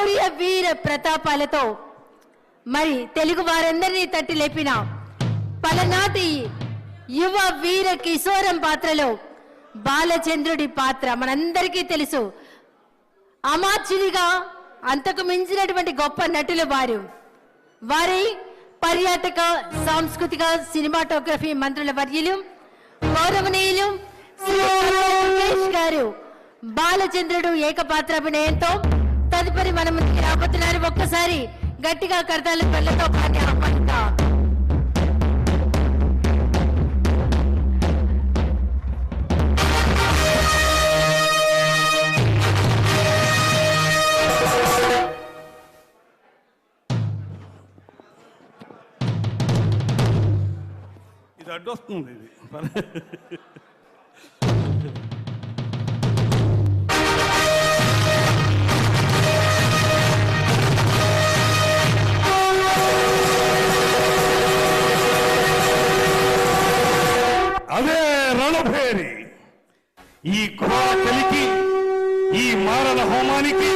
శౌర్య వీర ప్రతాపాలతో మరి తెలుగు వారందరినీ తట్టి లేపిన పలనాటి యువ వీర కిశోరం పాత్రలో బాలచంద్రుడి పాత్ర మనందరికీ తెలుసు. అమాత్యునిగా అంతకు మించినటువంటి గొప్ప నటులు వారి పర్యాటక సాంస్కృతిక సినిమాటోగ్రఫీ మంత్రుల వర్యులు గౌరవనీయులు గారు బాలచంద్రుడు ఏకపాత్రాభినయంతో తదుపరి మన ముందుకు రాబోతున్నారు. ఒక్కసారి గట్టిగా కర్తాల పిల్లతో పాటు ఆహ్వానిద్దాం. ఇది అడ్డొస్తుంది. ఇది అదే రణభేరి. ఈ ఘోర కలికి, ఈ మారణ హోమానికి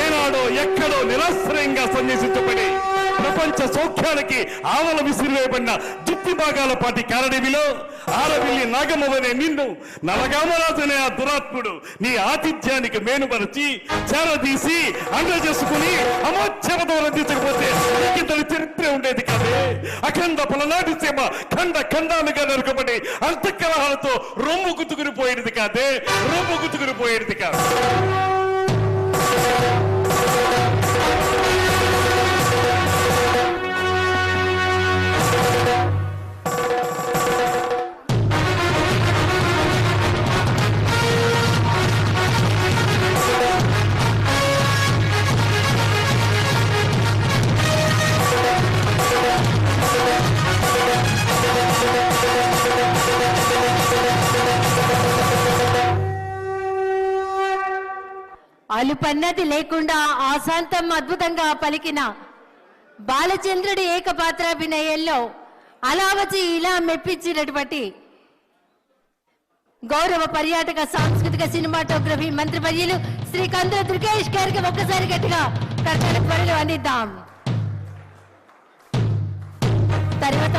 ఏనాడో ఎక్కడో నిరాశ్రయంగా సన్యసించబడి ప్రపంచ సౌఖ్యానికి ఆవల విసిరివేయబడిన దుప్పి భాగాల పాటి కారడివిలో ఆరవిల్లి నాగమ్మవనే నిన్ను నలగామరాజనే ఆ దురాత్ముడు నీ ఆతిథ్యానికి మేనుపరచి చేరదీసి అందజేసుకుని అమోచ్చమతో రందించకపోతే ఇంతటి చరిత్ర ఉండేది కాదే. అఖండ పలనాటి సీమ ఖండ ఖండాలుగా నరుకబడి అంతఃకలహాలతో రొమ్ము గుతుకుని పోయేది కాదే, రొమ్ము గుతుకుని పోయేది కాదు. అలుపన్నది లేకుండా ఆశాంతం అద్భుతంగా పలికిన బాలచంద్రుడి ఏకపాత్రాభినయంలో అలా వచ్చి ఇలా మెప్పించినటువంటి గౌరవ పర్యాటక సాంస్కృతిక సినిమాటోగ్రఫీ మంత్రివర్యులు శ్రీ కందుల దుర్గేష్ గారికి ఒక్కసారి గట్టిగా కర్తవ్య త్వరలు అందిద్దాం. తర్వాత